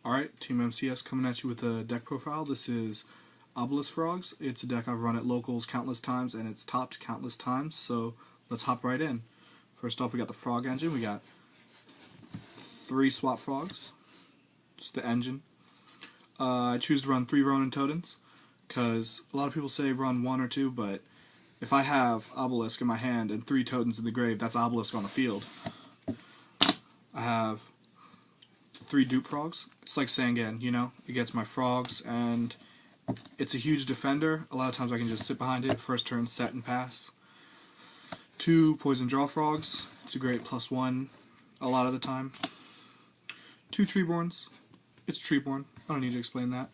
Alright, Team MCS coming at you with a deck profile. This is Obelisk Frogs. It's a deck I've run at locals countless times, and it's topped countless times, so let's hop right in. First off, we got the Frog engine. We got 3 swap frogs, just the engine. I choose to run 3 Ronin Totems, because a lot of people say run 1 or 2, but if I have Obelisk in my hand and 3 Totems in the grave, that's Obelisk on the field. I have 3 dupe frogs. It's like Sangan, you know? It gets my frogs, and it's a huge defender. A lot of times I can just sit behind it, first turn, set and pass. 2 poison draw frogs. It's a great +1 a lot of the time. 2 treeborns. It's treeborn. I don't need to explain that.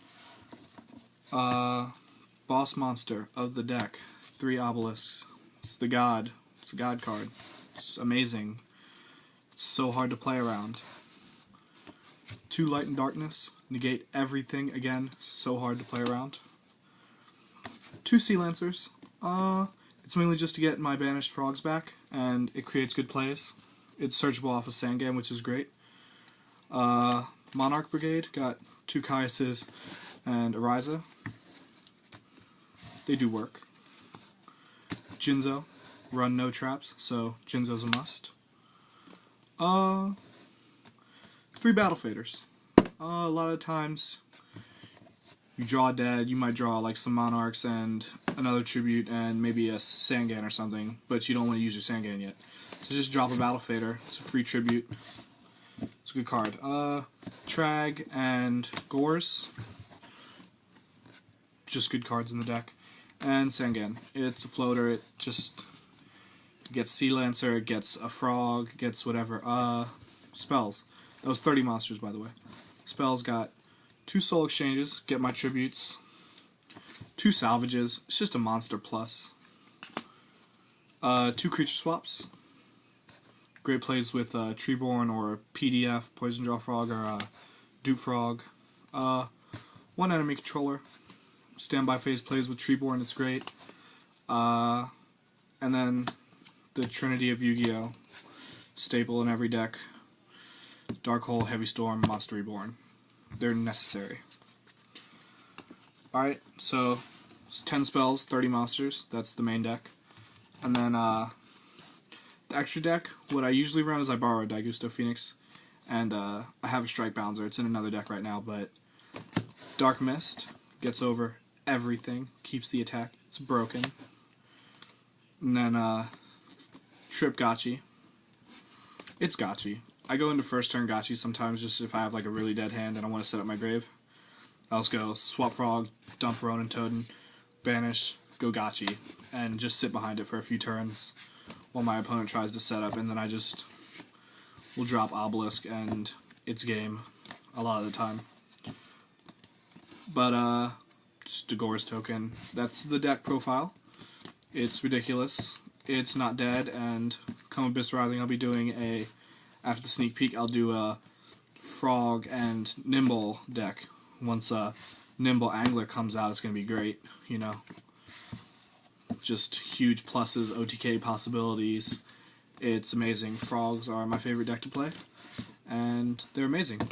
Boss monster of the deck. 3 obelisks. It's the god. It's a god card. It's amazing. It's so hard to play around. 2 light and darkness. Negate everything again. So hard to play around. 2 sea lancers. It's mainly just to get my banished frogs back, and it creates good plays. It's searchable off of Sangan, which is great. Monarch Brigade, got 2 Caiuses and Ariza. They do work. Jinzo, run no traps, so Jinzo's a must. 3 Battle Faders. A lot of times you draw dead, you might draw like some Monarchs and another Tribute and maybe a Sangan or something, but you don't want to use your Sangan yet. So just drop a Battle Fader. It's a free Tribute. It's a good card. Trag and Gores. Just good cards in the deck. And Sangan. It's a floater. It just gets Sea Lancer, it gets a frog, it gets whatever. Spells. That was 30 monsters, by the way. Spells got 2 soul exchanges, get my tributes. 2 salvages. It's just a monster plus. 2 creature swaps. Great plays with Treeborn or PDF, Poison Draw Frog, or Dupe Frog. 1 enemy controller. Standby phase plays with Treeborn, it's great. And then the Trinity of Yu-Gi-Oh! Staple in every deck. Dark Hole, Heavy Storm, Monster Reborn. They're necessary. Alright, so it's 10 spells, 30 monsters. That's the main deck. And then the extra deck, what I usually run is I borrow a Daigusto Phoenix. And I have a Strike Bouncer. It's in another deck right now, but Dark Mist gets over everything. Keeps the attack. It's broken. And then Trip Gotchi. It's Gotchi. I go into first turn Gotchi sometimes just if I have like a really dead hand and I want to set up my grave. I'll just go swap frog, dump Ronin Totem, banish, go Gotchi, and just sit behind it for a few turns while my opponent tries to set up, and then I just will drop Obelisk and it's game a lot of the time. But just a Gores token. That's the deck profile. It's ridiculous. It's not dead, and come Abyss Rising I'll be doing after the sneak peek, I'll do a Frog and Nimble deck. Once Nimble Angler comes out, it's going to be great, you know. Just huge pluses, OTK possibilities. It's amazing. Frogs are my favorite deck to play, and they're amazing.